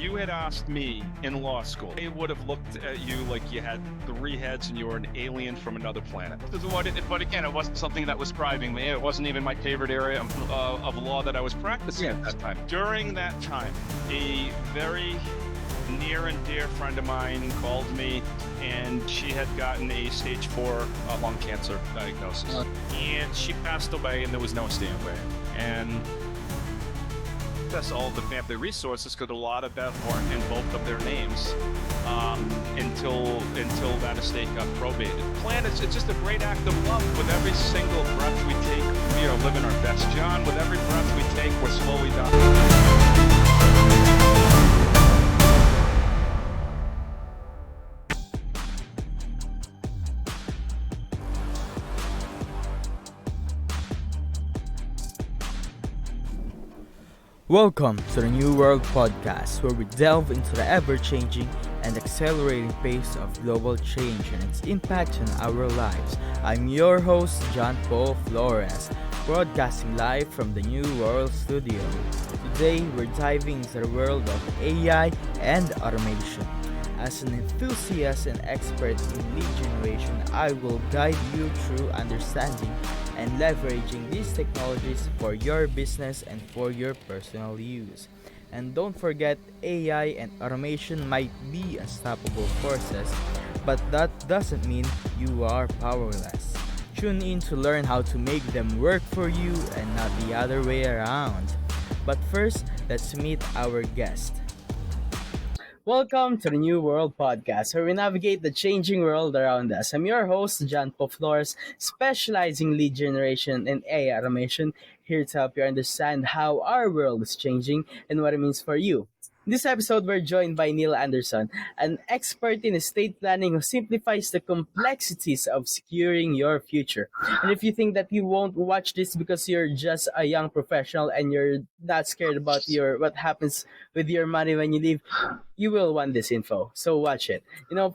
you had asked me in law school, I would have looked at you like you had 3 heads and you were an alien from another planet. But again, it wasn't something that was driving me. It wasn't even my favorite area of law that I was practicing at that time. During that time, a very near and dear friend of mine called me, and she had gotten a stage 4 lung cancer diagnosis. And she passed away, and there was no staying away. And that's all the family resources, because a lot of them weren't in both of their names until that estate got probated. Plan it's just a great act of love. With every single breath we take, living our best. John, with every breath we take, we're slowly dying. Welcome to the New World Podcast, where we delve into the ever-changing and accelerating pace of global change and its impact on our lives. I'm your host, John Paul Flores, broadcasting live from the New World Studio. Today, we're diving into the world of AI and automation. As an enthusiast and expert in lead generation, I will guide you through understanding and leveraging these technologies for your business and for your personal use. And don't forget, AI and automation might be unstoppable forces, but that doesn't mean you are powerless. Tune in to learn how to make them work for you and not the other way around. But first, let's meet our guest. Welcome to the New World Podcast, where we navigate the changing world around us. I'm your host, John Paul Flores, specializing in lead generation and AI automation, here to help you understand how our world is changing and what it means for you. In this episode, we're joined by Neil Anderson, an expert in estate planning who simplifies the complexities of securing your future. And if you think that you won't watch this because you're just a young professional and you're not scared about what happens with your money when you leave, you will want this info. So watch it.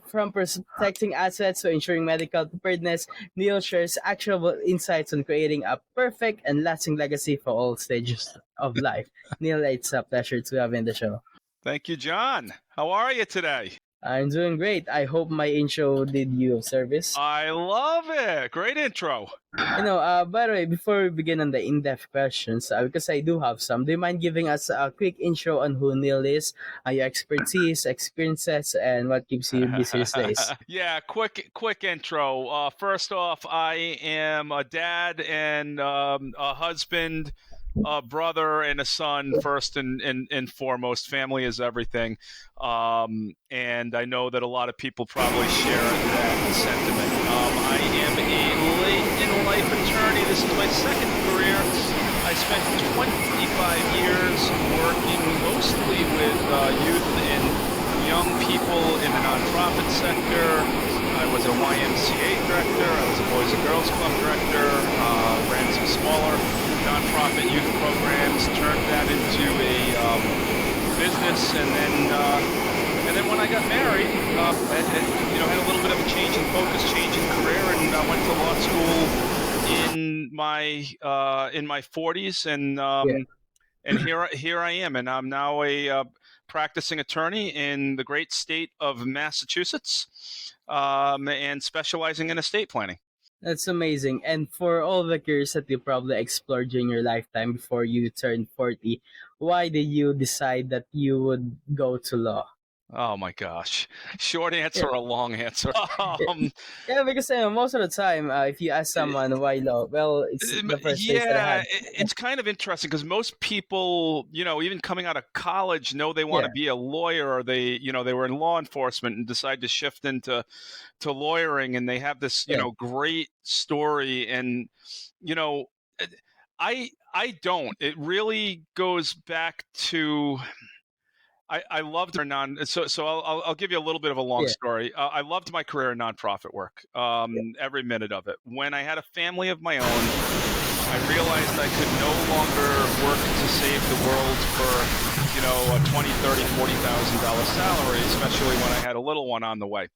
From protecting assets to ensuring medical preparedness, Neil shares actionable insights on creating a perfect and lasting legacy for all stages of life. Neil, it's a pleasure to have you in the show. Thank you, John. How are you today? I'm doing great. I hope my intro did you service. I love it. Great intro. By the way, before we begin on the in-depth questions, because I do have some, do you mind giving us a quick intro on who Neil is, your expertise, experiences, and what keeps you busy these days? Yeah, quick intro. First off, I am a dad and a husband, a brother, and a son. First and foremost, family is everything. And I know that a lot of people probably share that sentiment. I am a late-in-life attorney. This is my second career. I spent 25 years working mostly with youth and young people in the nonprofit sector. I was a YMCA director. I was a Boys and Girls Club director. Ran some smaller nonprofit youth programs. Turned that into a business, and then when I got married, had a little bit of a change in focus, change in career, and I went to law school in my 40s, and here I am, and I'm now a practicing attorney in the great state of Massachusetts, and specializing in estate planning. That's amazing. And for all the careers that you probably explored during your lifetime before you turned 40, why did you decide that you would go to law? Oh my gosh. Short answer or long answer? Yeah, because most of the time, if you ask someone why law, well, it's the first place that I had. It's kind of interesting because most people, even coming out of college, know they want to be a lawyer, or they were in law enforcement and decide to shift into lawyering, and they have this, great story. And, I don't. It really goes back to... I loved her so I'll give you a little bit of a long story. I loved my career in nonprofit work, every minute of it. When I had a family of my own, I realized I could no longer work to save the world for, a $20,000, $30,000, $40,000 salary, especially when I had a little one on the way.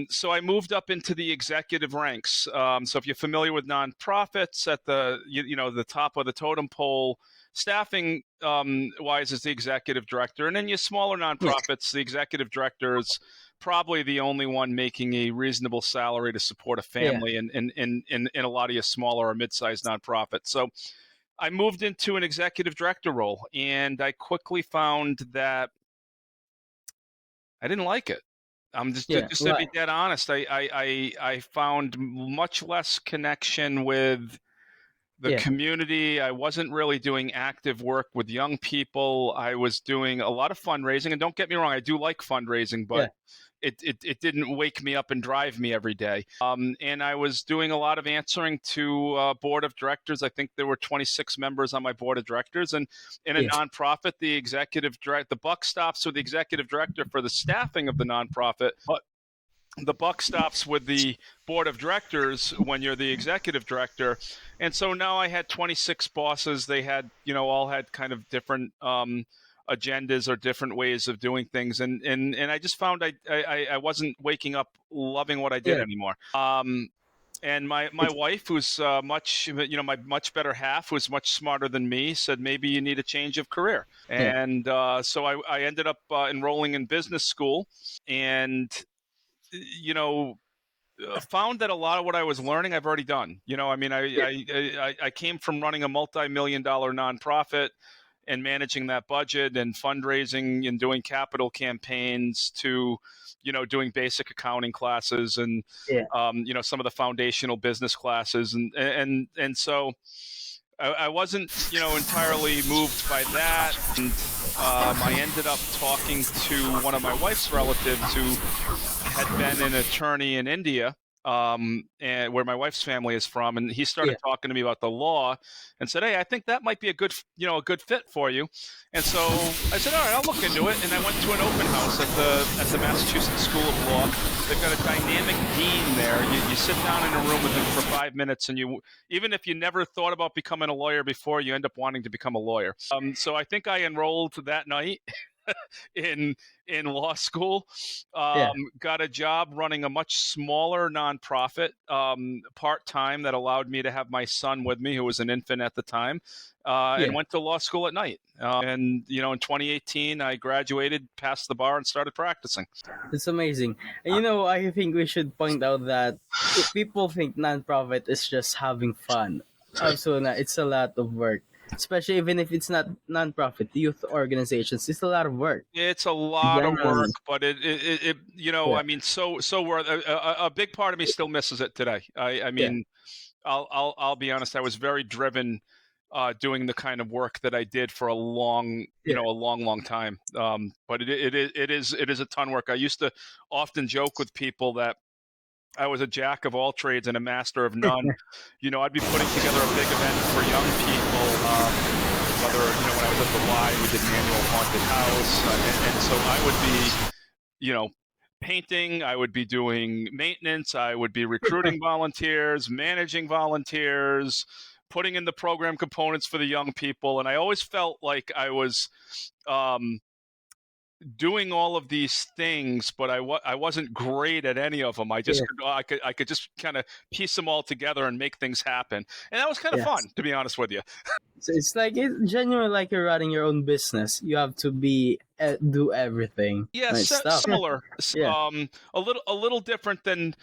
So I moved up into the executive ranks. So if you're familiar with nonprofits, at the the top of the totem pole, staffing wise is the executive director, and in your smaller Yeah. nonprofits, the executive director is probably the only one making a reasonable salary to support a Yeah. family in a lot of your smaller or mid-sized nonprofits. So I moved into an executive director role, and I quickly found that I didn't like it. I'm Yeah. just to Why? be dead honest. I found much less connection with the Yeah. community. I wasn't really doing active work with young people. I was doing a lot of fundraising, and don't get me wrong, I do like fundraising, but Yeah. it didn't wake me up and drive me every day. And I was doing a lot of answering to board of directors. I think there were 26 members on my board of directors, and in a Yeah. nonprofit, the buck stops with the executive director for the staffing of the nonprofit, but the buck stops with the board of directors when you're the executive director. And so now I had 26 bosses. They had, all had kind of different agendas or different ways of doing things. And I just found I wasn't waking up loving what I did Yeah. anymore. And my It's wife, who's my much better half, who's much smarter than me, said maybe you need a change of career. yeah. And so I ended up enrolling in business school, and you know, found that a lot of what I was learning I've already done. I mean, Yeah. I came from running a multi-million-dollar nonprofit and managing that budget and fundraising and doing capital campaigns to, doing basic accounting classes and, Yeah. some of the foundational business classes. And so I wasn't, entirely moved by that. And I ended up talking to one of my wife's relatives who had been an attorney in India, and where my wife's family is from, and he Yeah. started talking to me about the law, and said, "Hey, I think that might be a good, a good fit for you." And so I said, "All right, I'll look into it." And I went to an open house at the Massachusetts School of Law. They've got a dynamic dean there. You sit down in a room with him for 5 minutes, and even if you never thought about becoming a lawyer before, you end up wanting to become a lawyer. So I think I enrolled that night in law school. Yeah. Got a job running a much smaller nonprofit part time that allowed me to have my son with me, who was an infant at the time, and Yeah. went to law school at night. And in 2018, I graduated, passed the bar, and started practicing. It's amazing. And I think we should point out that if people think nonprofit is just having fun, absolutely not. It's a lot of work. Especially even if it's not nonprofit, youth organizations, it's a lot of work. It's a lot of work, Genuinely. but it Yeah. I mean, so worth. A big part of me still misses it today. I Yeah. mean, I'll be honest. I was very driven doing the kind of work that I did for a long, Yeah. a long time. But it is a ton of work. I used to often joke with people that I was a jack of all trades and a master of none. I'd be putting together a big event for young people. Whether when I was at the Y, we did an annual haunted house, and so I would be, painting. I would be doing maintenance. I would be recruiting volunteers, managing volunteers, putting in the program components for the young people, and I always felt like I was. Doing all of these things, but I wasn't great at any of them. Yeah. I could just kind of piece them all together and make things happen, and that was kind of Yeah. fun, to be honest with you. So it's like it's genuinely like you're running your own business. You have to be do everything. Yeah, Nice stuff. similar. Yeah. A little different than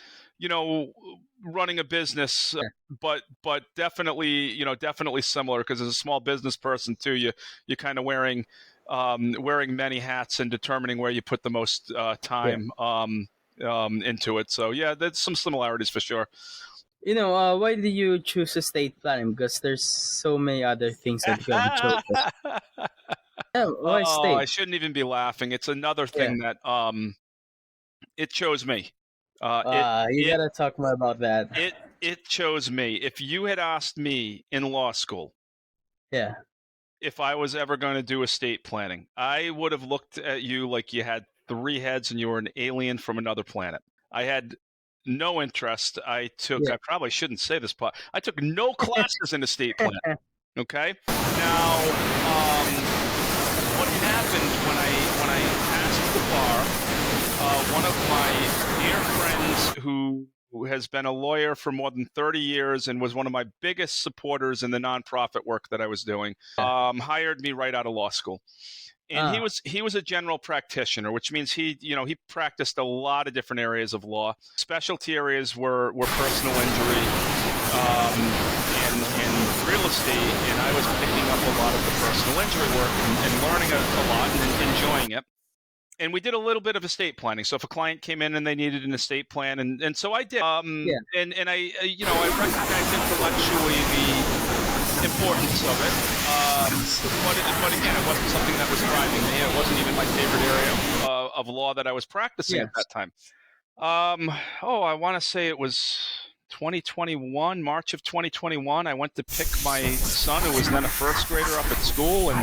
running a business, Yeah. but definitely similar, because as a small business person too, you're kind of wearing many hats and determining where you put the most time into it. So yeah, there's some similarities for sure. Why did you choose estate planning? Because there's so many other things that you could have chosen. Yeah, why Oh, estate? I shouldn't even be laughing. It's another Yeah. thing that it chose me. You It gotta talk more about that. it chose me. If you had asked me in law school Yeah. if I was ever going to do estate planning, I would have looked at you like you had 3 heads and you were an alien from another planet. I had no interest. I Yeah. probably shouldn't say this, but I took no classes in estate planning. Okay. Now, what happened when I passed the bar? One of my dear friends who who has been a lawyer for more than 30 years and was one of my biggest supporters in the nonprofit work that I was doing, hired me right out of law school. And he was a general practitioner, which means he practiced a lot of different areas of law. Specialty areas were personal injury and real estate, and I was picking up a lot of the personal injury work and learning a lot and enjoying it. And we did a little bit of estate planning. So if a client came in and they needed an estate plan, and so I did. And I recognized intellectually the importance of it. But again, it wasn't something that was driving me. It wasn't even my favorite area of law that I was practicing at that time. I want to say it was 2021, March of 2021. I went to pick my son, who was then a first grader, up at school, and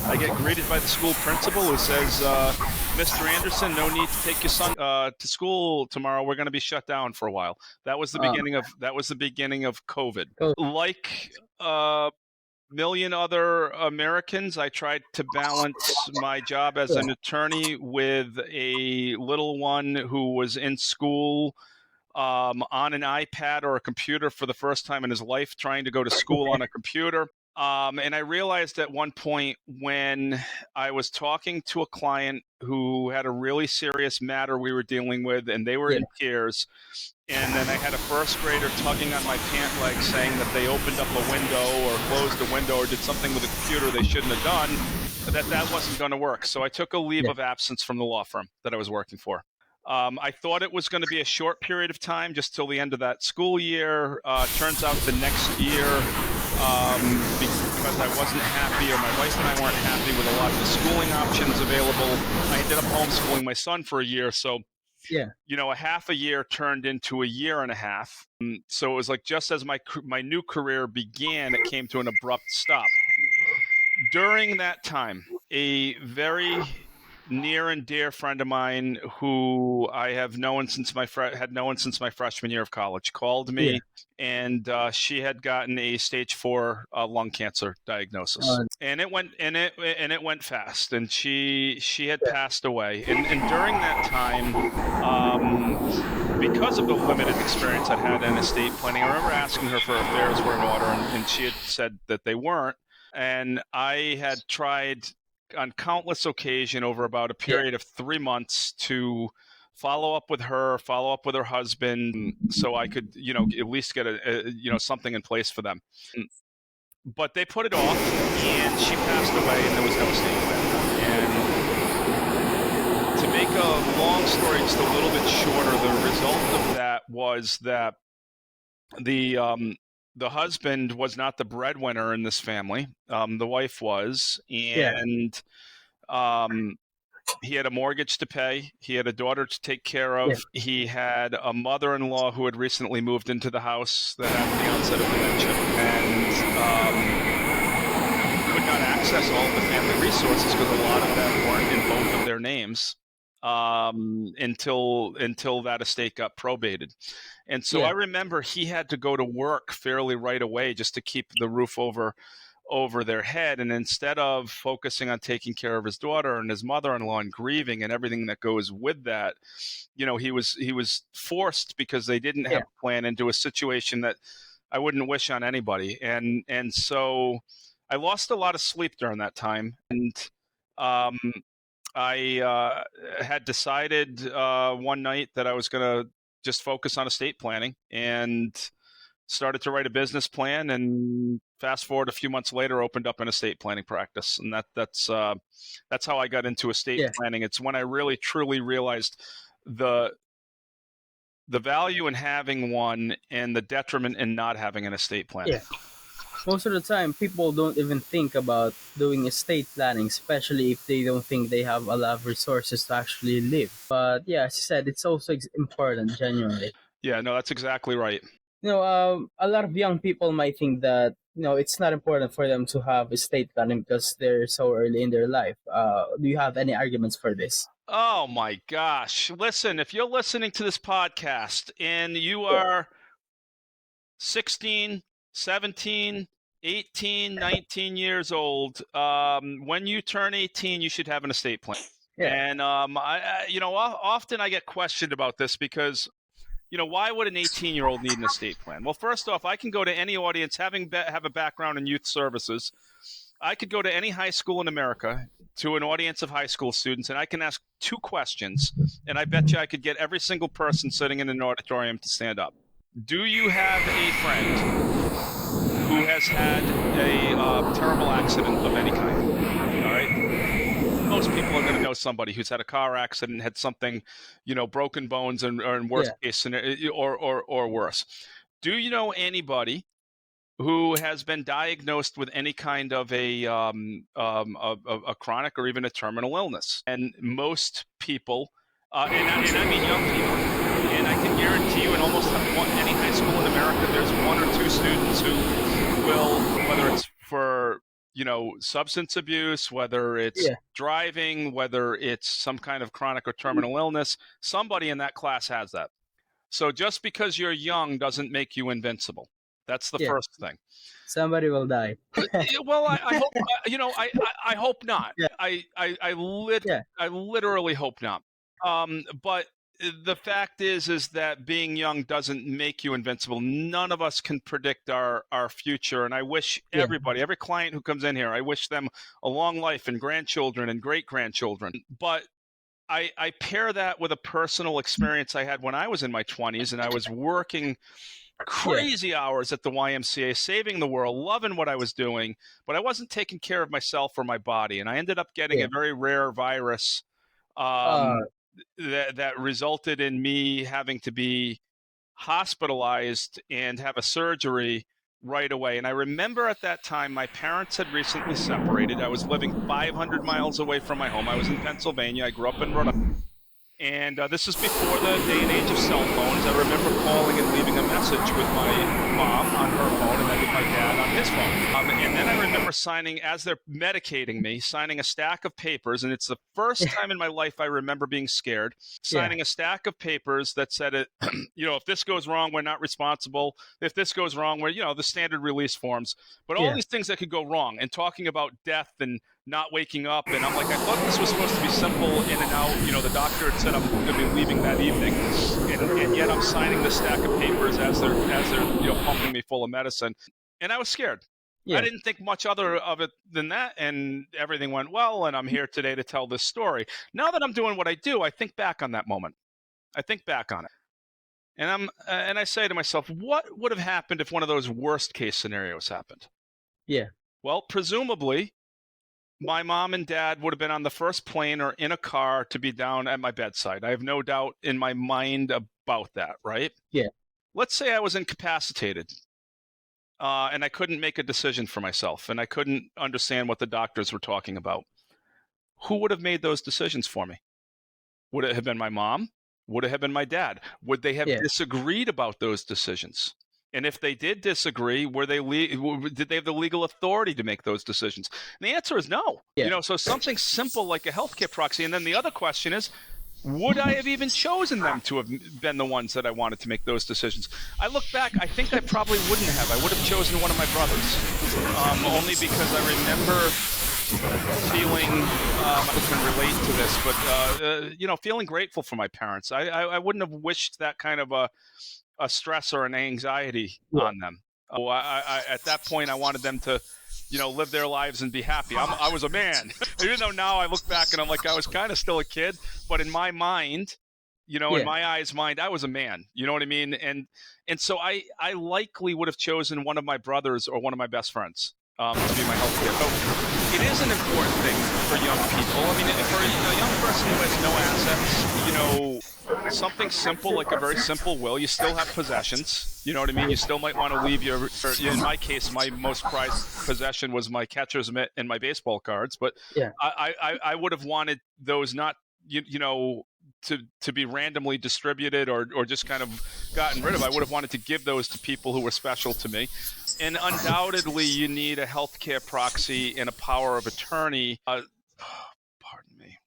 I get greeted by the school principal, who says, "Mr. Anderson, no need to take your son to school tomorrow. We're going to be shut down for a while." That was the beginning of COVID. Like million other Americans, I tried to balance my job as an attorney with a little one who was in school on an iPad or a computer for the first time in his life, trying to go to school on a computer. And I realized at one point, when I was talking to a client who had a really serious matter we were dealing with, and they were in tears, and then I had a first grader tugging on my pant leg, saying that they opened up a window or closed a window or did something with a computer they shouldn't have done, that wasn't going to work. So I took a leave of absence from the law firm that I was working for. I thought it was going to be a short period of time, just till the end of that school year. Turns out the next year, because I wasn't happy, or my wife and I weren't happy with a lot of the schooling options available, I ended up homeschooling my son for a year. So, a half a year turned into a year and a half. So it was like, just as my new career began, it came to an abrupt stop. During that time, a very near and dear friend of mine, who I have known since my freshman year of college, called me, and she had gotten a stage 4 lung cancer diagnosis, and it went fast, and she had passed away, and during that time, because of the limited experience I'd had in estate planning, I remember asking her if her affairs were in order, and she had said that they weren't, and I had tried on countless occasions over about a period of 3 months to follow up with her husband, so I could, at least get something in place for them. But they put it off, and she passed away, and there was no estate plan. And to make a long story just a little bit shorter, the result of that was that the husband was not the breadwinner in this family. The wife was, and he had a mortgage to pay. He had a daughter to take care of. He had a mother-in-law who had recently moved into the house that had the onset of dementia, and could not access all of the family resources because a lot of them weren't in both of their names until that estate got probated. And so I remember he had to go to work fairly right away just to keep the roof over their head. And instead of focusing on taking care of his daughter and his mother-in-law and grieving and everything that goes with that, he was forced, because they didn't have a plan, into a situation that I wouldn't wish on anybody. And so I lost a lot of sleep during that time. And I had decided one night that I was going to just focus on estate planning, and started to write a business plan, and fast forward a few months later, opened up an estate planning practice. And that's how I got into estate planning. It's when I really truly realized the value in having one and the detriment in not having an estate plan. Most of the time, people don't even think about doing estate planning, especially if they don't think they have a lot of resources to actually live. But as you said, it's also important, genuinely. Yeah, no, that's exactly right. A lot of young people might think that, it's not important for them to have estate planning because they're so early in their life. Do you have any arguments for this? Oh my gosh. Listen, if you're listening to this podcast and you are 16, 17, 18, 19 years old, when you turn 18, you should have an estate plan. And often I get questioned about this because why would an 18-year-old need an estate plan? Well, first off, I can go to any audience, have a background in youth services. I could go to any high school in America, to an audience of high school students, and I can ask 2 questions, and I bet you I could get every single person sitting in an auditorium to stand up. Do you have a friend who has had a terrible accident of any kind? All right. Most people are going to know somebody who's had a car accident, had something, broken bones, or in worst case scenario, or worse. Do you know anybody who has been diagnosed with any kind of a chronic or even a terminal illness? And most people, and I mean young people, and I can guarantee you in almost any high school in America, there's 1 or 2 students who will, whether it's for substance abuse, whether it's driving, whether it's some kind of chronic or terminal illness, somebody in that class has that. So just because you're young doesn't make you invincible. That's the first thing. Somebody will die. Well, I hope I hope not. Yeah. I literally hope not. But the fact is that being young doesn't make you invincible. None of us can predict our future, and I wish everybody, every client who comes in here, I wish them a long life and grandchildren and great-grandchildren. But I pair that with a personal experience I had when I was in my 20s, and I was working crazy hours at the YMCA, saving the world, loving what I was doing, but I wasn't taking care of myself or my body, and I ended up getting a very rare virus that resulted in me having to be hospitalized and have a surgery right away. And I remember at that time, my parents had recently separated. I was living 500 miles away from my home. I was in Pennsylvania. I grew up in Rhode Island. And this is before the day and age of cell phones. I remember calling and leaving a message with my mom on her phone and then with my dad on his phone. And then I remember signing, as they're medicating me, signing a stack of papers. And it's the first time in my life I remember being scared, signing a stack of papers that said, if this goes wrong, we're not responsible. If this goes wrong, we're, the standard release forms. But all these things that could go wrong, and talking about death and not waking up. And I'm like, I thought this was supposed to be simple, in and out. The doctor had said I'm going to be leaving that evening, and yet I'm signing this stack of papers as they're pumping me full of medicine, and I was scared. I didn't think much other of it than that, and everything went well, and I'm here today to tell this story. Now that I'm doing what I do, I think back on that moment. I think back on it, and I say to myself, what would have happened if one of those worst case scenarios happened? Yeah. Well, presumably, my mom and dad would have been on the first plane or in a car to be down at my bedside. I have no doubt in my mind about that, right? Yeah. Let's say I was incapacitated and I couldn't make a decision for myself, and I couldn't understand what the doctors were talking about. Who would have made those decisions for me? Would it have been my mom? Would it have been my dad? Would they have disagreed about those decisions? And if they did disagree, did they have the legal authority to make those decisions? And the answer is no. So something simple like a healthcare proxy. And then the other question is, would I have even chosen them to have been the ones that I wanted to make those decisions? I look back, I think I probably wouldn't have. I would have chosen one of my brothers, only because I remember feeling, I can relate to this, but, feeling grateful for my parents. I wouldn't have wished that kind of a stress or an anxiety on them. I at that point, I wanted them to, live their lives and be happy. I was a man, even though now I look back and I'm like, I was kind of still a kid, but in my mind, in my eyes' mind, I was a man. You know what I mean? And so I likely would have chosen one of my brothers or one of my best friends to be my healthcare. So it is an important thing for young people. I mean, for a young person who has no assets, something simple like a very simple will. You still have possessions. You know what I mean? You still might want to leave in my case, my most prized possession was my catcher's mitt and my baseball cards. But I would have wanted those not, to be randomly distributed or just kind of gotten rid of. I would have wanted to give those to people who were special to me. And undoubtedly, you need a healthcare proxy and a power of attorney. Pardon me.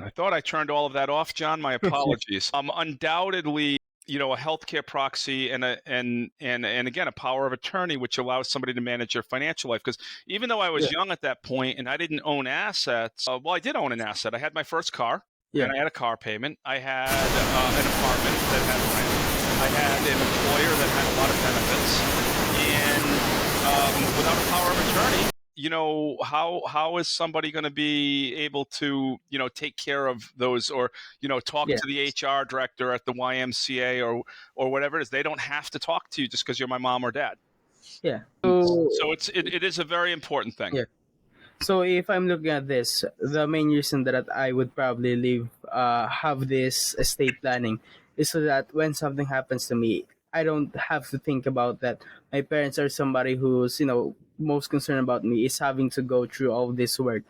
I thought I turned all of that off, John. My apologies. Undoubtedly, a healthcare proxy and again, a power of attorney, which allows somebody to manage your financial life. Because even though I was young at that point and I didn't own assets, I did own an asset. I had my first car. And I had a car payment. I had an apartment that had rent. I had an employer that had a lot of benefits, and without a power of attorney, how is somebody going to be able to take care of those, or talk Yeah. to the HR director at the YMCA, or whatever it is? They don't have to talk to you just because you're my mom or dad. Yeah. So So it is a very important thing. yeah. So if I'm looking at this, the main reason that I would probably have this estate planning is so that when something happens to me, I don't have to think about that. My parents are somebody who's most concerned about me is having to go through all this work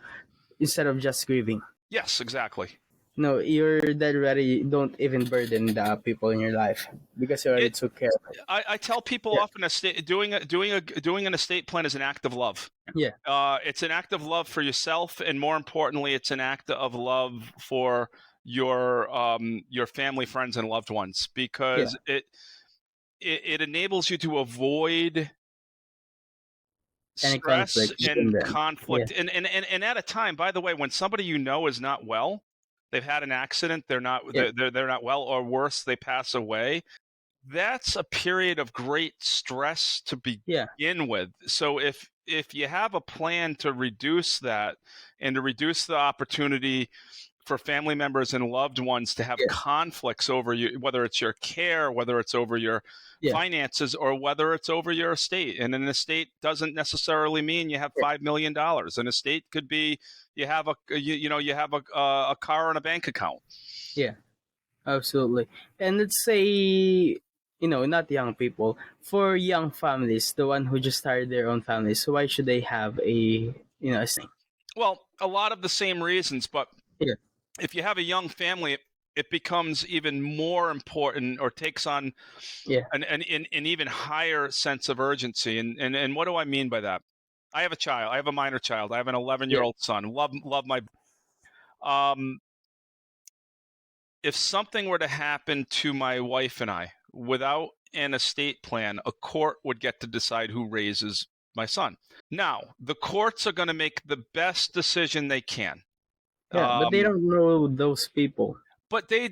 instead of just grieving. Yes, exactly. No, you're dead ready. Don't even burden the people in your life because you already It, took care of it. I tell people Yeah. often, doing an estate plan is an act of love. Yeah. It's an act of love for yourself, and more importantly, it's an act of love for your family, friends, and loved ones, Yeah. because it enables you to avoid Any stress conflict between and them. Yeah. conflict, and at a time, by the way, when somebody is not well, they've had an accident, they're not Yeah. they're not well, or worse, they pass away. That's a period of great stress to Yeah. begin with. So if you have a plan to reduce that, and to reduce the opportunity for family members and loved ones to have Yeah. conflicts over you, whether it's your care, whether it's over your Yeah. finances, or whether it's over your estate. And an estate doesn't necessarily mean you have Yeah. $5 million. An estate could be you have a car and a bank account. Yeah. Absolutely. And let's say, not young people, for young families, the one who just started their own families, so why should they have a snake? Well, a lot of the same reasons, but Yeah. if you have a young family, it becomes even more important, or takes on Yeah. an even higher sense of urgency. And what do I mean by that? I have a child. I have a minor child. I have an 11-year-old son. Love my. Um, if something were to happen to my wife and I without an estate plan, a court would get to decide who raises my son. Now, the courts are going to make the best decision they can. Yeah, but they don't know those people. But they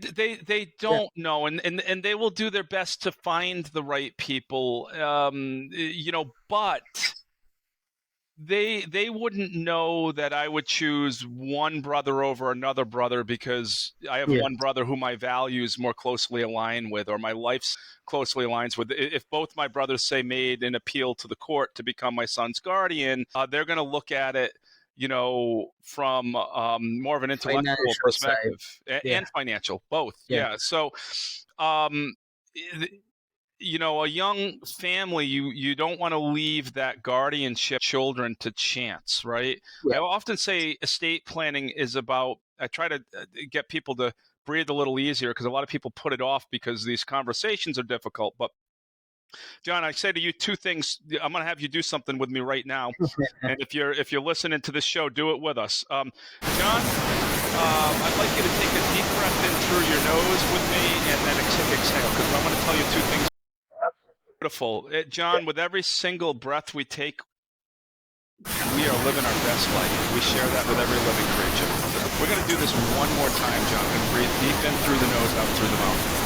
don't know, and they will do their best to find the right people. But they wouldn't know that I would choose one brother over another brother because I have Yeah. one brother who my values more closely align with, or my life's closely aligns with. If both my brothers, say, made an appeal to the court to become my son's guardian, they're going to look at it, from more of an intellectual Financial perspective, side. Yeah. and financial, both. Yeah. Yeah. So, a young family, you don't want to leave that guardianship children to chance, right? Yeah. I often say estate planning is about, I try to get people to breathe a little easier, because a lot of people put it off because these conversations are difficult. But John, I say to you two things. I'm going to have you do something with me right now, and if you're listening to this show, do it with us. John, I'd like you to take a deep breath in through your nose with me, and then exhale, because I'm going to tell you two things. Beautiful. John, with every single breath we take, we are living our best life. We share that with every living creature. We're going to do this one more time, John. We're going to breathe deep in through the nose, out through the mouth.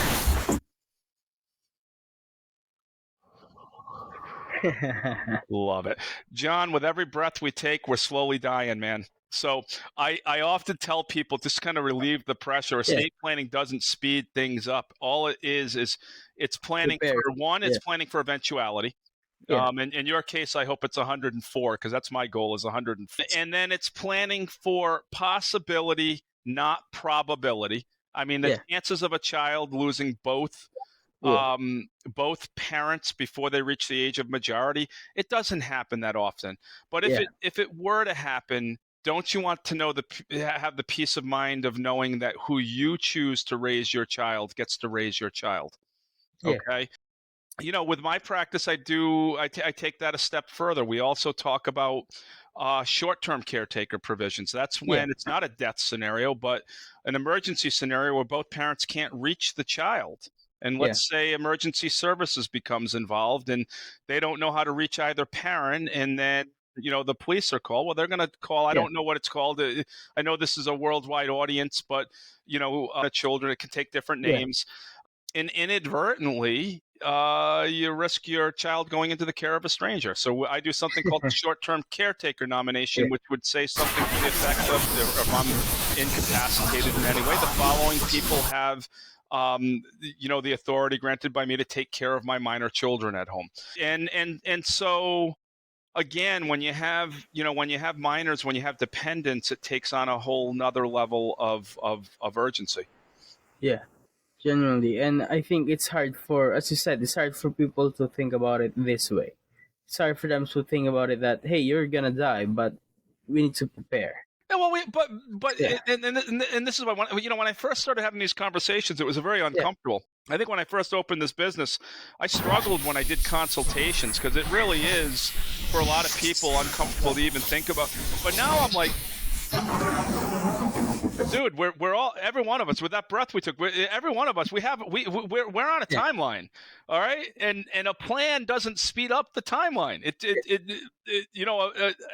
Love it. John, with every breath we take, we're slowly dying, man. So I often tell people, just kind of relieve the pressure. Estate planning doesn't speed things up. All it is it's planning Prepare. for one, it's planning for eventuality. Yeah. In your case, I hope it's 104, because that's my goal, is 104. And then it's planning for possibility, not probability. I mean, the chances of a child losing both parents before they reach the age of majority, it doesn't happen that often. But if it were to happen, don't you want to have the peace of mind of knowing that who you choose to raise your child gets to raise your child? Okay. With my practice, I take that a step further. We also talk about short-term caretaker provisions. That's when it's not a death scenario, but an emergency scenario where both parents can't reach the child. And let's say emergency services becomes involved, and they don't know how to reach either parent, and then the police are called. Well, they're going to call. I don't know what it's called. I know this is a worldwide audience, but children, it can take different names. and inadvertently, you risk your child going into the care of a stranger. So I do something called the short-term caretaker Yeah. nomination, which would say something to the effect of, if I'm incapacitated in any way, the following people have, the authority granted by me to take care of my minor children at home. And so again, when you have minors, when you have dependents, it takes on a whole nother level of urgency. Yeah. Genuinely. And I think it's hard for, as you said, it's hard for people to think about it this way. It's hard for them to think about it that, hey, you're gonna die, but we need to prepare. Yeah, well, but Yeah. and this is why when I first started having these conversations, it was very Yeah. uncomfortable. I think when I first opened this business, I struggled when I did consultations because it really is for a lot of people uncomfortable to even think about. But now I'm like, dude, we're all, every one of us, with that breath we took, every one of us, we're on a Yeah. timeline, all right, and a plan doesn't speed up the timeline.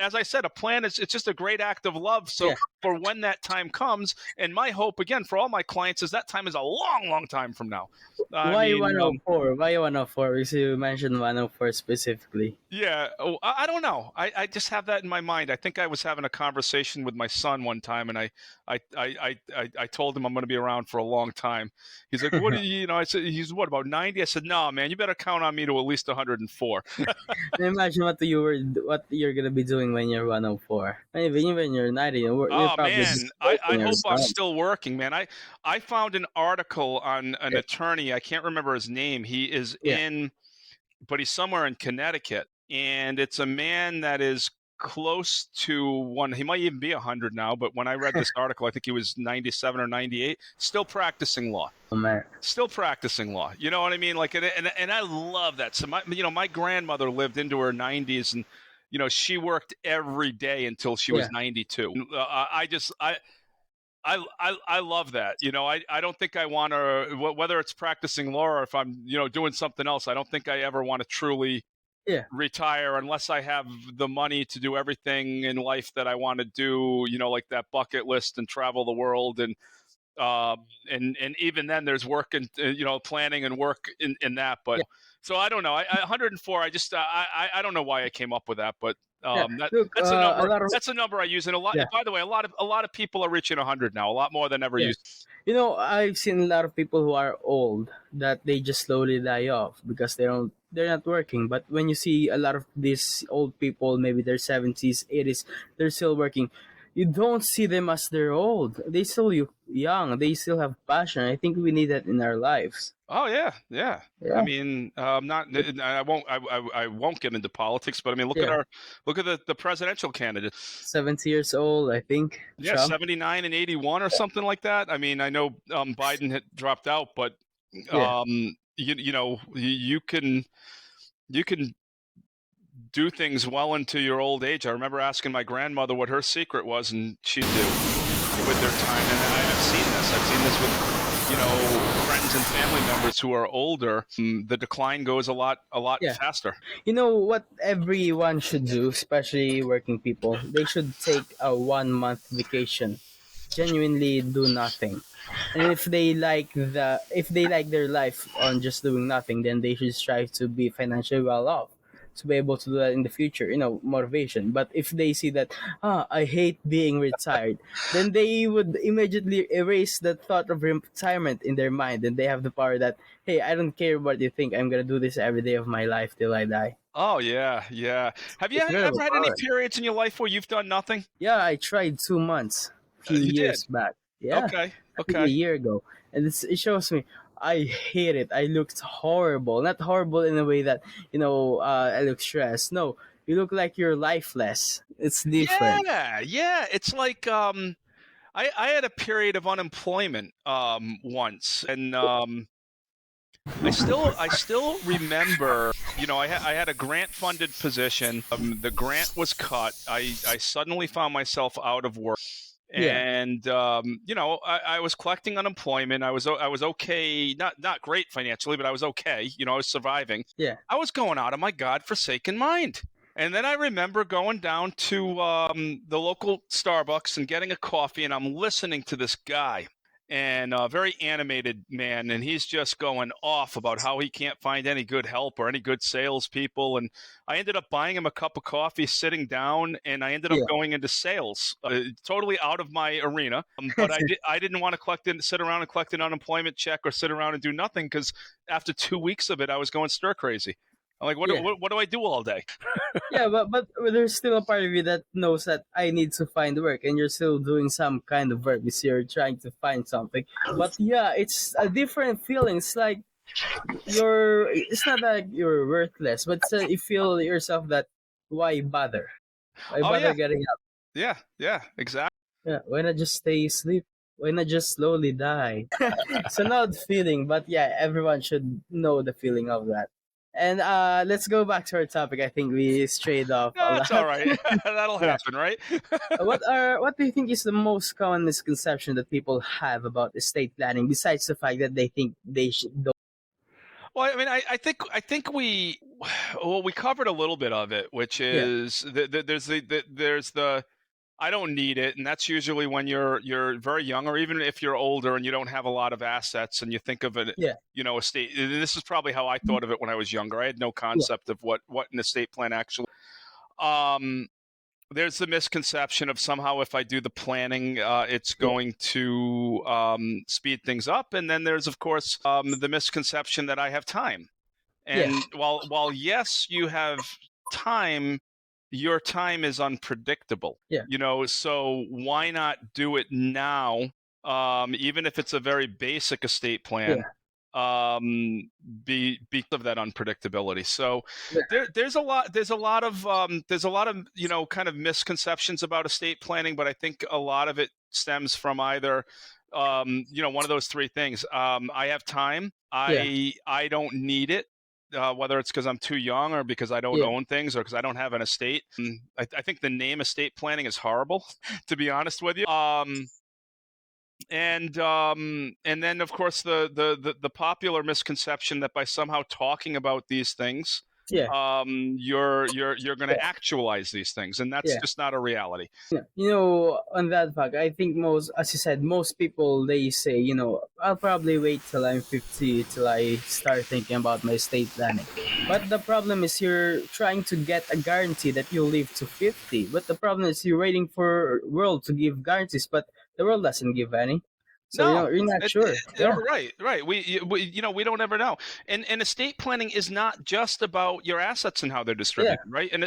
As I said, a plan is, it's just a great act of love. So Yeah. for when that time comes, and my hope again for all my clients is that time is a long, long time from now. I Why mean, 104? Why 104? Because you mentioned 104 specifically. yeah. Oh, I don't know. I just have that in my mind. I think I was having a conversation with my son one time, and I told him I'm going to be around for a long time. He's like, "What do you know?" I said, "He's what, about 90?" I said, "No, man, you better count on me to at least 104." Imagine what you're gonna be doing when you're 104. And even when you're 90, you're Oh probably man, just I working or hope I'm something. still working, man. I found an article on an attorney. I can't remember his name. He is Yeah. but he's somewhere in Connecticut, and it's a man that is close to one. He might even be 100 now, but when I read this article, I think he was 97 or 98, still practicing law. Oh man. Still practicing law. You know what I mean? Like, and I love that. So my grandmother lived into her 90s, and she worked every day until she was Yeah. 92. I love that. I don't think I want to, whether it's practicing law or if I'm, doing something else, I don't think I ever want to truly Yeah. retire unless I have the money to do everything in life that I want to do, like that bucket list and travel the world. And even then there's work and, planning and work in that. But Yeah. so I don't know. 104, I don't know why I came up with that, but Yeah. that Look, that's a a number. lot of That's a number I use, and a lot. yeah. By the way, a lot of people are reaching 100 now, a lot more than ever Yeah. used. I've seen a lot of people who are old that they just slowly die off because they're not working. But when you see a lot of these old people, maybe their 70s, 80s, they're still working. You don't see them as they're old. They still young. They still have passion. I think we need that in our lives. Oh yeah, yeah. I Yeah. mean, not. I won't. I won't get into politics, but I mean, Yeah. look at the presidential candidate. 70 years old, I think. Yeah, Trump. 79 and 81 or something like that. I mean, I know Biden had dropped out, but Yeah. you can do things well into your old age. I remember asking my grandmother what her secret was, and she'd do with their time. And I've seen this. I've seen this with friends and family members who are older. The decline goes a lot Yeah. faster. You know what everyone should do, especially working people? They should take a 1 month vacation. Genuinely do nothing. And if they like their life on just doing nothing, then they should strive to be financially well off to be able to do that in the future, motivation. But if they see that, I hate being retired, then they would immediately erase the thought of retirement in their mind, and they have the power that, hey, I don't care what you think, I'm gonna do this every day of my life till I die. Oh yeah, yeah. Have you ever Incredible had any power. periods in your life where you've done nothing? Yeah, I tried 2 months a few You did. years back. Yeah, Okay. I think a Okay. year ago, and it shows me I hate it. I looked horrible. Not horrible in a way that I look stressed. No, you look like you're lifeless. It's different. Yeah, yeah. It's like I had a period of unemployment once, and I still remember. I had a grant funded position. The grant was cut. I suddenly found myself out of work. Yeah, And I was collecting unemployment. I was okay, not great financially, but I was okay. I was surviving. yeah, I was going out of my godforsaken mind. And then I remember going down to the local Starbucks and getting a coffee, and I'm listening to this guy. and a very animated man, and he's just going off about how he can't find any good help or any good salespeople. And I ended up buying him a cup of coffee, sitting down, and I ended up Yeah. going into sales, totally out of my arena. But I didn't want to sit around and collect an unemployment check or sit around and do nothing, because after 2 weeks of it, I was going stir crazy. I'm like, Yeah. what do I do all day? Yeah, but there's still a part of you that knows that I need to find work, and you're still doing some kind of work because you're trying to find something. But yeah, it's a different feeling. It's like it's not like you're worthless, but you feel yourself that why bother? Why Oh bother yeah, getting up? yeah, exactly. Yeah, why not just stay asleep? Why not just slowly die? It's an odd feeling, but yeah, everyone should know the feeling of that. And let's go back to our topic. I think we strayed off a That's all lot. right. That'll Yeah. happen, right? What do you think is the most common misconception that people have about estate planning, besides the fact that they think they should don't? Well, I mean, I think we covered a little bit of it, which Yeah, is there's the I don't need it, and that's usually when you're very young, or even if you're older and you don't have a lot of assets, and you think of it, yeah, estate. This is probably how I thought of it when I was younger. I had no yeah, concept of what an estate plan actually. Um, there's the misconception of somehow if I do the planning, it's yeah, going to speed things up, and then there's of course the misconception that I have time. yeah, And while yes, you have time, your time is unpredictable. yeah, So why not do it now? Even if it's a very basic estate plan, yeah, because of that unpredictability. So yeah, there's a lot of kind of misconceptions about estate planning, but I think a lot of it stems from either one of those three things. I have time. yeah, I don't need it. Whether it's because I'm too young, or because I don't yeah, own things, or because I don't have an estate. I think the name estate planning is horrible, to be honest with you. And then of course the popular misconception that by somehow talking about these things, yeah, you're going yeah. to actualize these things, and that's Yeah. just not a reality. On that fact, I think as you said, most people they say, I'll probably wait till I'm 50 till I start thinking about my estate planning. But the problem is you're trying to get a guarantee that you'll live to 50. But the problem is you're waiting for world to give guarantees, but the world doesn't give any. So No, you're not sure. Yeah, right. We don't ever know. And estate planning is not just about your assets and how they're yeah, distributed, right? And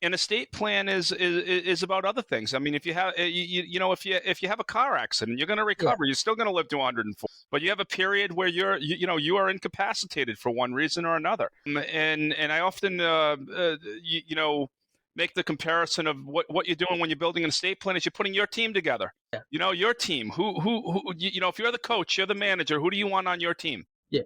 an estate plan is about other things. I mean, if you have if you have a car accident, you're going to yeah, recover. You're still going to live to 104, but you have a period where you are incapacitated for one reason or another. And I often make the comparison of what you're doing when you're building an estate plan is you're putting your team together. Your team. Who if you're the coach, you're the manager, who do you want on your team? yeah.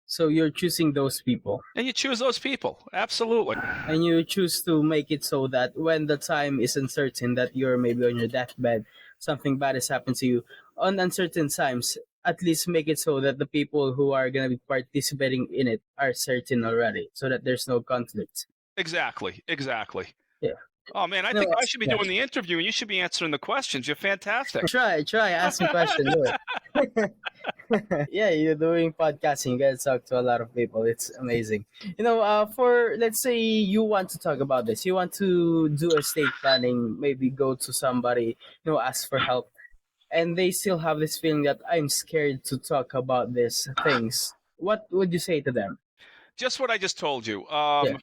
So you're choosing those people. And you choose those people. Absolutely. And you choose to make it so that when the time is uncertain, that you're maybe on your deathbed, something bad has happened to you, on uncertain times, at least make it so that the people who are going to be participating in it are certain already, so that there's no conflict. Exactly. Yeah. Oh man, I No, think I should be yeah. doing the interview and you should be answering the questions. You're fantastic. Try, ask me question, do it. Yeah, you're doing podcasting, you guys talk to a lot of people. It's amazing. For let's say you want to talk about this, you want to do estate planning, maybe go to somebody, ask for help, and they still have this feeling that I'm scared to talk about these things. What would you say to them? Just what I just told you. Yeah,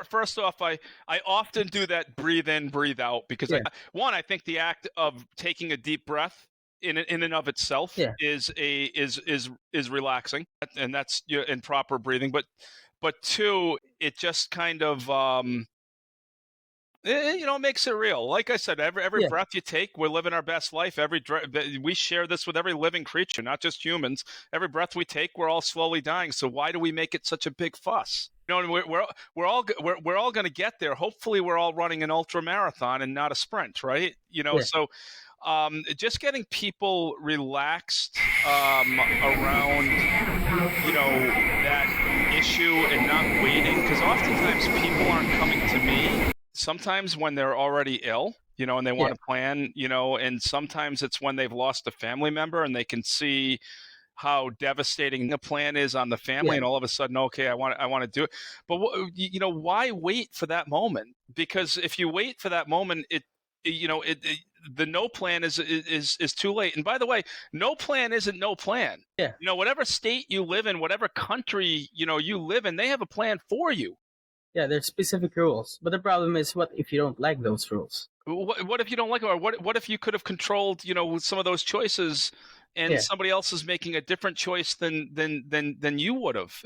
First off, I often do that breathe in, breathe out, because yeah, I think the act of taking a deep breath in and of itself yeah, is relaxing, and that's in proper breathing. But two, it just kind of it makes it real. Like I said, every yeah, breath you take, we're living our best life. We share this with every living creature, not just humans. Every breath we take, we're all slowly dying. So why do we make it such a big fuss? And we're all going to get there. Hopefully, we're all running an ultra marathon and not a sprint, right? yeah, So just getting people relaxed around that issue and not waiting, because oftentimes people aren't coming to me. Sometimes when they're already ill, and they Yeah. want to plan, and sometimes it's when they've lost a family member and they can see how devastating the plan is on the family, Yeah. and all of a sudden, okay, I want to do it. But why wait for that moment? Because if you wait for that moment, the no plan is too late. And by the way, no plan isn't no plan. Yeah. Whatever state you live in, whatever country you live in, they have a plan for you. Yeah, there's specific rules. But the problem is, what if you don't like those rules? What if you don't like it, or what if you could have controlled, some of those choices, and Yeah. somebody else is making a different choice than you would have?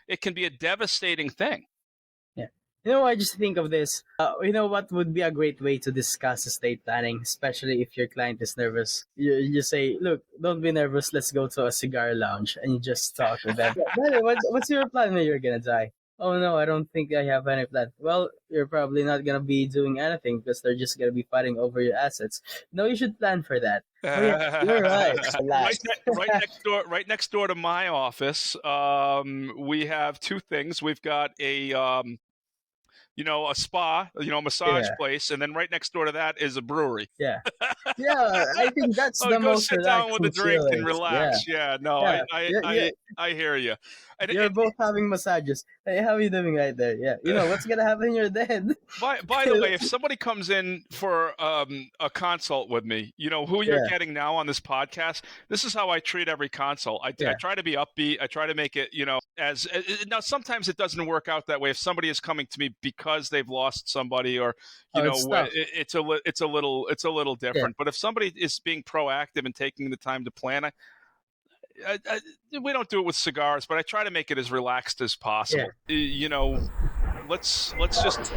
It can be a devastating thing. Yeah. I just think of this. What would be a great way to discuss estate planning, especially if your client is nervous? You say, look, don't be nervous. Let's go to a cigar lounge, and you just talk with them. By the way, what's your plan when you're gonna die? Oh no, I don't think I have any plan. Well, you're probably not gonna be doing anything because they're just gonna be fighting over your assets. No, you should plan for that. Oh yeah, you're right. Relax. Right next door to my office, we have two things. We've got a spa, a massage Yeah, place, and then right next door to that is a brewery. yeah, yeah. I think that's Oh, the go most sit down with a relaxing drink and feeling. Yeah, relax. Yeah, no, yeah. I hear you. And You're both having massages. Hey, how are you doing right there? Yeah, what's gonna happen? You're dead. by the way, if somebody comes in for a consult with me, who you're Yeah, getting now on this podcast, this is how I treat every consult. I yeah. try to be upbeat. I try to make it, as now sometimes it doesn't work out that way. If somebody is coming to me because they've lost somebody, or Oh, it's tough. it's a little Yeah, different. But if somebody is being proactive and taking the time to plan, we don't do it with cigars, but I try to make it as relaxed as yeah, possible. Let's just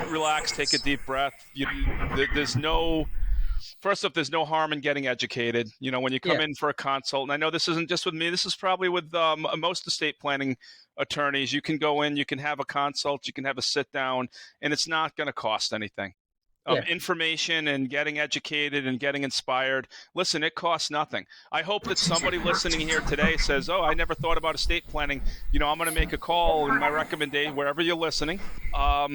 relax, take a deep breath. There's no First up, there's no harm in getting educated. When you come yeah, in for a consult, and I know this isn't just with me, this is probably with most estate planning attorneys. You can go in, you can have a consult, you can have a sit down, and it's not going to cost anything. yeah. Information and getting educated and getting inspired. Listen, it costs nothing. I hope that somebody listening here today says, "Oh, I never thought about estate planning. I'm going to make a call." And my recommendation, wherever you're listening, call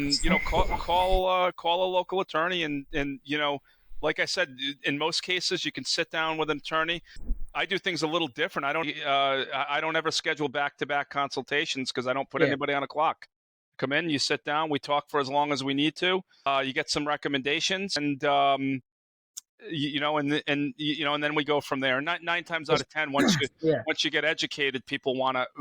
a local attorney, and like I said, in most cases, you can sit down with an attorney. I do things a little different. I don't ever schedule back-to-back consultations because I don't put Yeah. anybody on a clock. Come in, you sit down, we talk for as long as we need to. You get some recommendations, and and then we go from there. Nine times out of 10, Yeah. once you get educated, people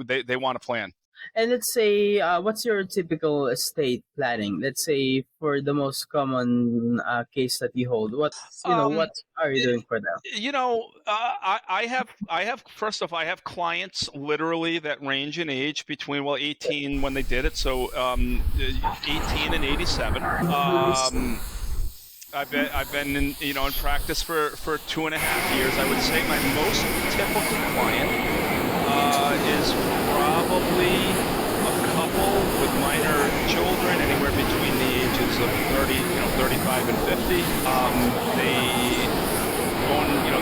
they want to plan. And let's say, what's your typical estate planning? Let's say for the most common case that you hold, Um, what are you doing for them? I have first off, I have clients literally that range in age between 18 when they did it, so 18 and 87. I've been in practice for 2.5 years. I would say my most typical client is probably a couple with minor children, anywhere between the ages of 35 and 50.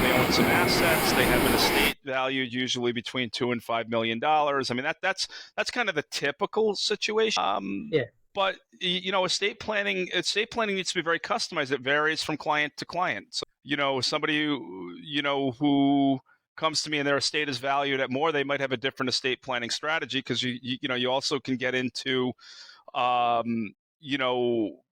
They own some assets. They have an estate valued usually between $2 and $5 million. I mean, that's kind of the typical situation. Yeah. But estate planning needs to be very customized. It varies from client to client. So, somebody who comes to me and their estate is valued at more, they might have a different estate planning strategy, because you also can get into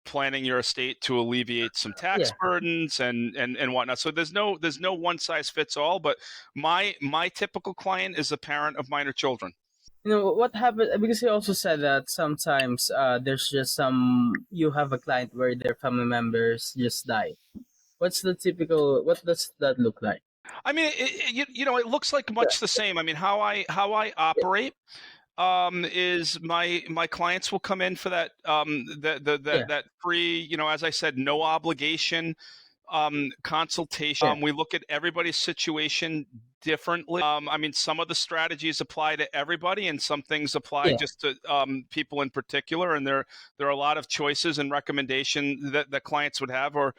planning your estate to alleviate some tax burdens and whatnot. So there's no one size fits all. But my typical client is a parent of minor children. What happened, because you also said that sometimes there's just you have a client where their family members just die. What does that look like? I mean, it looks like much the same. I mean, how I operate is my clients will come in for that that free, as I said, no obligation consultation. We look at everybody's situation differently. I mean, some of the strategies apply to everybody, and some things apply just to people in particular. And there are a lot of choices and recommendations that clients would have, or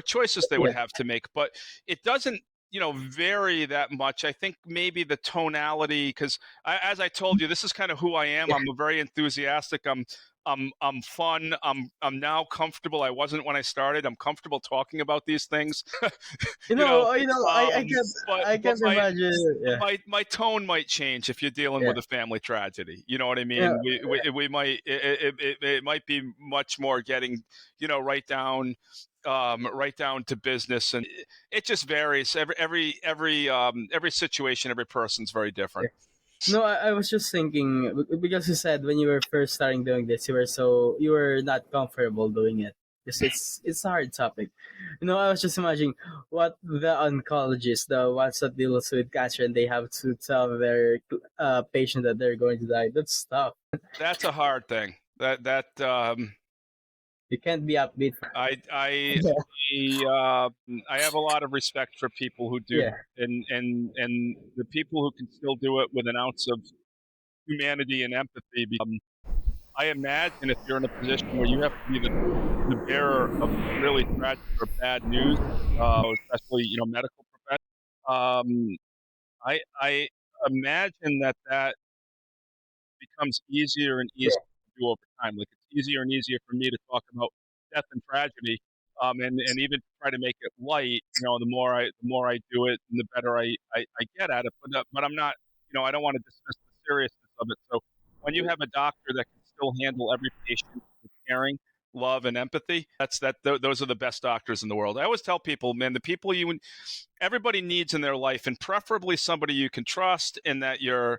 choices they would have to make. But it doesn't vary that much. I think maybe the tonality, because as I told you, this is kind of who I am. I'm very enthusiastic. I'm fun. I'm now comfortable. I wasn't when I started. I'm comfortable talking about these things. you know, I but can't imagine. Yeah, my tone might change if you're dealing yeah, with a family tragedy. You know what I yeah. mean? We might it might be much more getting right down to business, and it just varies. Every situation, every person's very different. No, I was just thinking because you said when you were first starting doing this, you were not comfortable doing it because it's a hard topic. I was just imagining what the oncologists, the ones that deals with cancer, and they have to tell their patient that they're going to die. That's tough. That's a hard thing. You can't be upbeat. I have a lot of respect for people who do, Yeah, and the people who can still do it with an ounce of humanity and empathy. I imagine if you're in a position where you have to be the bearer of really tragic or bad news, especially medical profession. I imagine that becomes easier and yeah, easier to do over time. Like it's easier and easier for me to talk about death and tragedy, and even try to make it light. The more I do it, and the better I get at it. But I'm not. I don't want to dismiss the seriousness of it. So when you have a doctor that can still handle every patient with caring, love, and empathy, those are the best doctors in the world. I always tell people, man, the people everybody needs in their life, and preferably somebody you can trust, and that you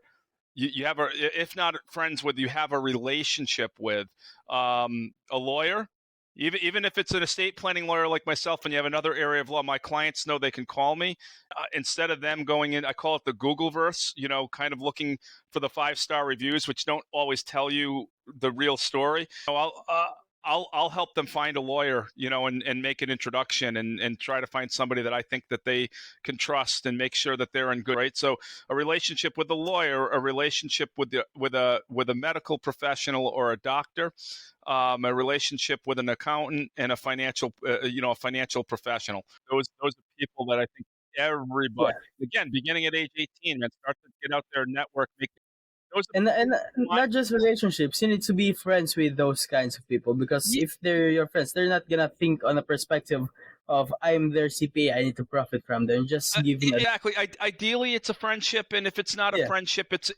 have if not friends with, you have a relationship with. A lawyer, even if it's an estate planning lawyer like myself, and you have another area of law, my clients know they can call me. Instead of them going in, I call it the Google verse, kind of looking for the 5-star reviews, which don't always tell you the real story. I'll help them find a lawyer, and make an introduction, and try to find somebody that I think that they can trust, and make sure that they're in good, right. So a relationship with a lawyer, a relationship with a medical professional or a doctor, a relationship with an accountant, and a financial professional. Those are people that I think yeah. everybody, again, beginning at age 18, man, start to get out there, network, make those are And my, not just relationships, you need to be friends with those kinds of people because if they're your friends, they're not gonna think on a perspective of I'm their CPA, I need to profit from them. Just giving a Exactly. Ideally, it's a friendship, and if it's not a yeah, friendship, it's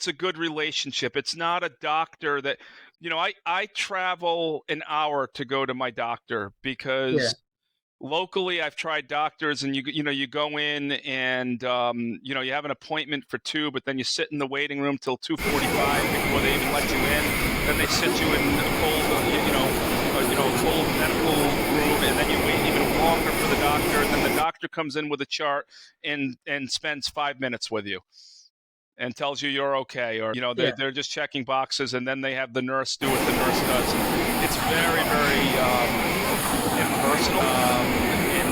a good relationship. It's not a doctor that, I travel an hour to go to my doctor yeah, because locally I've tried doctors, and you go in, and you have an appointment for 2, but then you sit in the waiting room till 2:45 before they even let you in. Then they sit you in a cold cold medical room, and then you wait even longer for the doctor, and then the doctor comes in with a chart, and spends 5 minutes with you and tells you you're okay, or yeah. they're just checking boxes, and then they have the nurse do what the nurse does. And it's very, very impersonal, and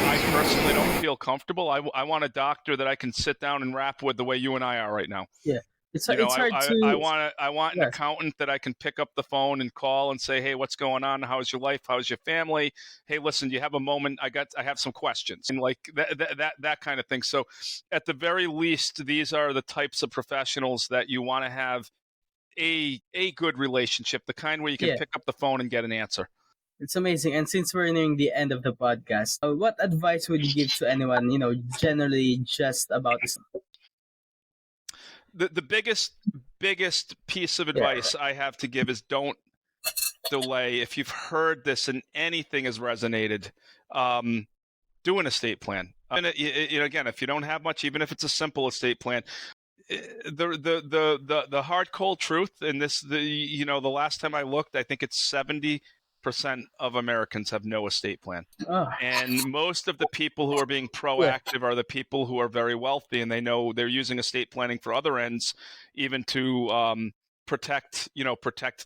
I personally don't feel comfortable. I want a doctor that I can sit down and rap with the way you and I are right now. Yeah. It's You know, it's I, hard I, I to want I want an yes. accountant that I can pick up the phone and call and say, hey, what's going on? How's your life? How's your family? Hey, listen, do you have a moment? I have some questions, and like that kind of thing. So, at the very least, these are the types of professionals that you want to have a good relationship, the kind where you can Yeah. pick up the phone and get an answer. It's amazing. And since we're nearing the end of the podcast, what advice would you give to anyone, generally just about this? The biggest piece of Yeah. advice I have to give is don't delay. If you've heard this and anything has resonated, do an estate plan. And again, if you don't have much, even if it's a simple estate plan, the hard cold truth in this, the last time I looked, I think it's 70% of Americans have no estate plan. Oh, And most of the people who are being yeah. proactive are the people who are very wealthy, and they know they're using estate planning for other ends, even to protect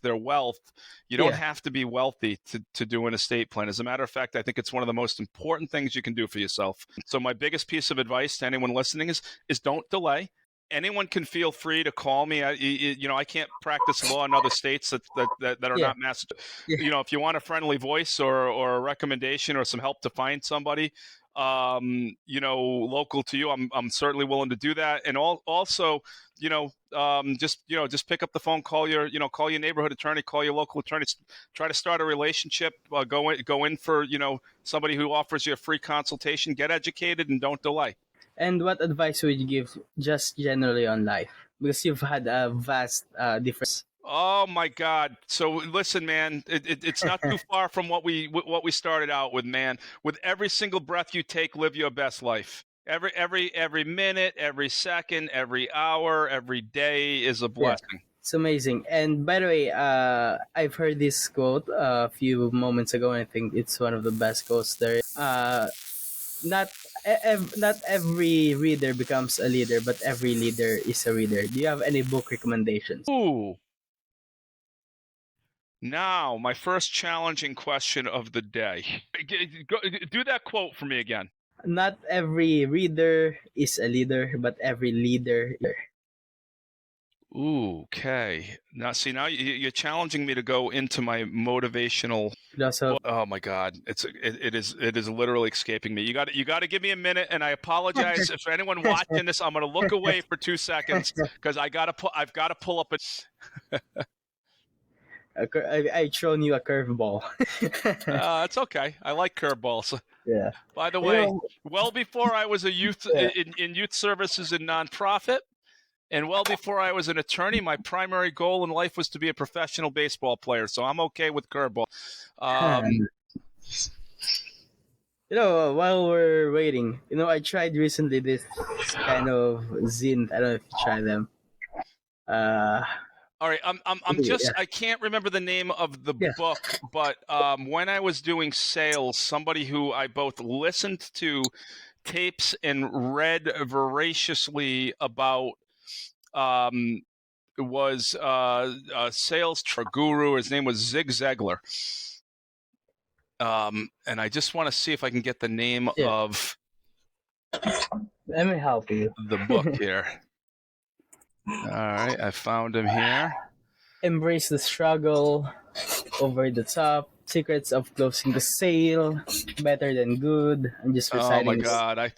their wealth. You don't Yeah. have to be wealthy to do an estate plan. As a matter of fact, I think it's one of the most important things you can do for yourself. So my biggest piece of advice to anyone listening is don't delay. Anyone can feel free to call me. I can't practice law in other states that are Yeah. not Massachusetts. Yeah. If you want a friendly voice, or a recommendation, or some help to find somebody, local to you, I'm certainly willing to do that. And also, just pick up the phone, call your neighborhood attorney, call your local attorney, try to start a relationship, go in for, somebody who offers you a free consultation, get educated, and don't delay. And what advice would you give just generally on life? Because you've had a vast difference. Oh my God! So listen, man, it's not too far from what we started out with, man. With every single breath you take, live your best life. Every minute, every second, every hour, every day is a blessing. It's amazing. And by the way, I've heard this quote a few moments ago, and I think it's one of the best quotes there. Not every reader becomes a leader, but every leader is a reader. Do you have any book recommendations? Ooh. Now, my first challenging question of the day. Do that quote for me again. Not every reader is a leader, but every leader. Ooh, okay. Now, see, now you're challenging me to go into my motivational. Also, oh my God, it is literally escaping me. You got to give me a minute, and I apologize if anyone watching this. I'm going to look away for 2 seconds because I've got to pull up a. I thrown you a curveball. It's okay. I like curveballs. Yeah. By the way, well before I was a youth in youth services and nonprofit, and well before I was an attorney, my primary goal in life was to be a professional baseball player. So I'm okay with curveball. While we're waiting, I tried recently this kind of zine. I don't know if you try them. All right, I can't remember the name of the book, but when I was doing sales, somebody who I both listened to tapes and read voraciously about was a sales guru. His name was Zig Ziglar. And I just want to see if I can get the name of. Let me help you. The book here. All right, I found him here. Embrace the struggle, over the top, secrets of closing the sale, better than good. I'm just reciting. Oh my God!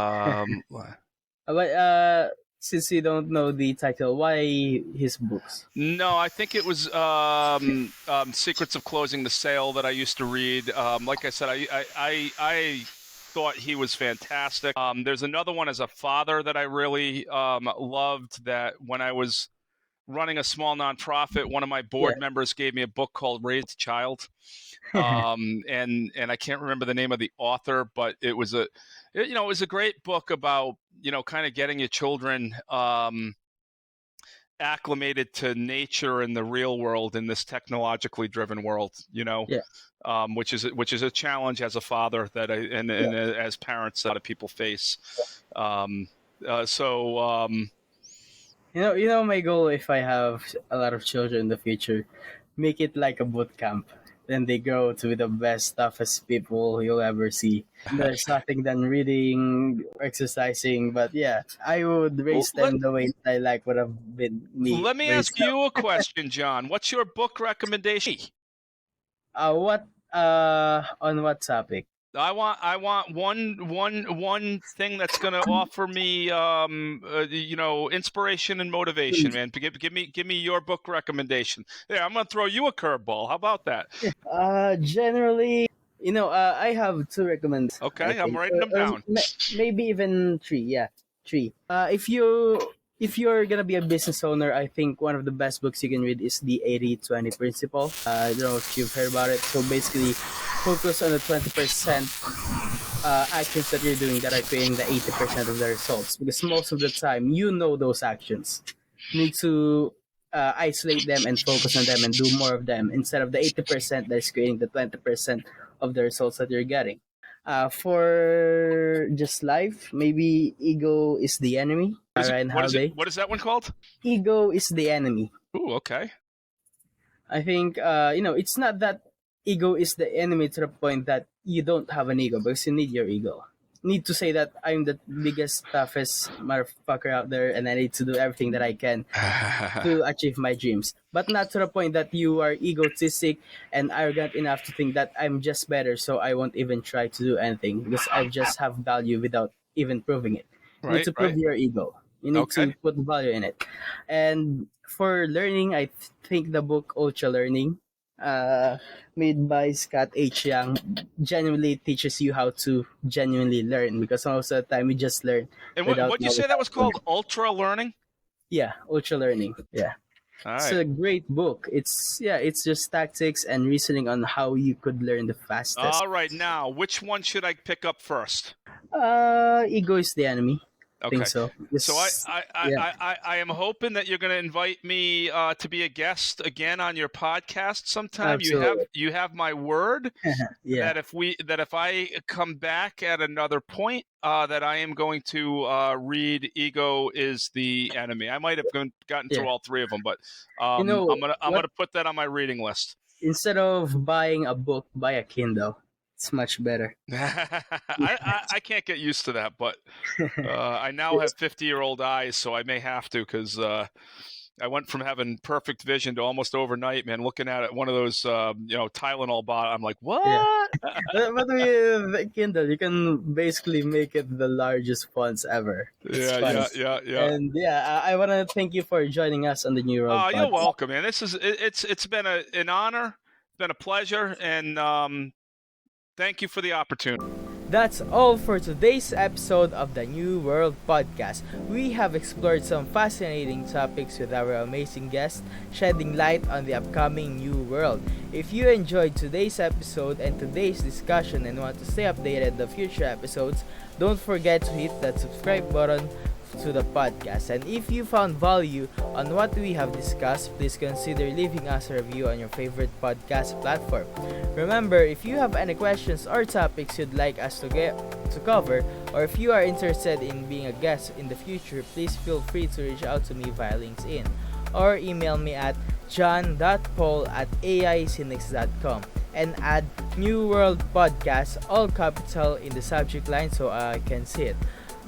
But since you don't know the title, why his books? No, I think it was Secrets of Closing the Sale that I used to read. Like I said, I thought he was fantastic. There's another one as a father that I really loved, that when I was running a small nonprofit, one of my board members gave me a book called Raised a Child. And I can't remember the name of the author, but it was a great book about, kind of getting your children acclimated to nature and the real world in this technologically driven world, which is a challenge as a father that and as parents that a lot of people face. My goal, if I have a lot of children in the future, make it like a boot camp. Then they grow to be the best, toughest people you'll ever see. There's nothing than reading, exercising, but I would raise them the way I like what I've been. Let me ask you a question, John. What's your book recommendation? On what topic? I want one thing that's going to offer me inspiration and motivation, man. Give me your book recommendation. Yeah, I'm going to throw you a curveball. How about that? Generally, I have 2 recommendations. Okay, I'm writing them down. Maybe even 3. Yeah, 3. If you're gonna be a business owner, I think one of the best books you can read is the 80-20 principle. I don't know if you've heard about it. So basically, focus on the 20% actions that you're doing that are creating the 80% of the results. Because most of the time, those actions. You need to isolate them and focus on them and do more of them instead of the 80% that's creating the 20% of the results that you're getting. For just life, maybe Ego is the Enemy. What is that one called? Ego is the Enemy. Ooh, okay. I think, it's not that ego is the enemy to the point that you don't have an ego, because you need your ego. need to say that I'm the biggest, toughest motherfucker out there, and I need to do everything that I can to achieve my dreams. But not to the point that you are egotistic and arrogant enough to think that I'm just better, so I won't even try to do anything because I just have value without even proving it. You need Right, to right. prove your ego. You need Okay. to put value in it. And for learning, I think the book Ultra Learning, uh, made by Scott H. Young, genuinely teaches you how to genuinely learn because most of the time we just learn And without what'd you knowing say that how was to learn. called? Ultra learning? Yeah, Ultra Learning. Yeah. All It's right. a great book. It's just tactics and reasoning on how you could learn the fastest. All right. Now, which one should I pick up first? Ego is the enemy. I think Okay. so. So I This, I, I, yeah, I, I am hoping that you're going to invite me to be a guest again on your podcast sometime. absolutely. You have my word Yeah, that if I come back at another point, that I am going to read "Ego is the Enemy." I might have gotten yeah. through all three of them, but You know I'm what? gonna put that on my reading list. Instead of buying a book, buy a Kindle. It's much better. I can't get used to that, but I now have 50-year-old eyes, so I may have to because I went from having perfect vision to almost overnight, man. Looking at it, one of those Tylenol bottle, I'm like, Yeah. what? But with Kindle, you can basically make it the largest fonts ever. It's Yeah, funny. yeah, yeah, yeah. And yeah, I want to thank you for joining us on the New World Oh, you're podcast. welcome, man. It's been an honor, been a pleasure, and thank you for the opportunity. That's all for today's episode of the New World Podcast. We have explored some fascinating topics with our amazing guests, shedding light on the upcoming New World. If you enjoyed today's episode and today's discussion and want to stay updated the future episodes, don't forget to hit that subscribe button to the podcast. And if you found value on what we have discussed, please consider leaving us a review on your favorite podcast platform. Remember, if you have any questions or topics you'd like us to cover, or if you are interested in being a guest in the future, please feel free to reach out to me via LinkedIn or email me at john.paul@aicinix.com and add New World Podcast, all capital, in the subject line so I can see it.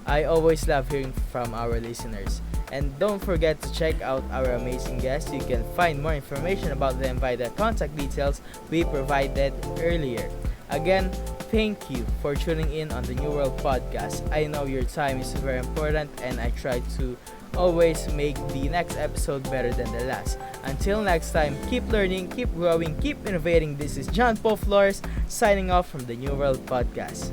I always love hearing from our listeners. And don't forget to check out our amazing guests. You can find more information about them by the contact details we provided earlier. Again, thank you for tuning in on the New World Podcast. I know your time is very important and I try to always make the next episode better than the last. Until next time, keep learning, keep growing, keep innovating. This is John Paul Flores signing off from the New World Podcast.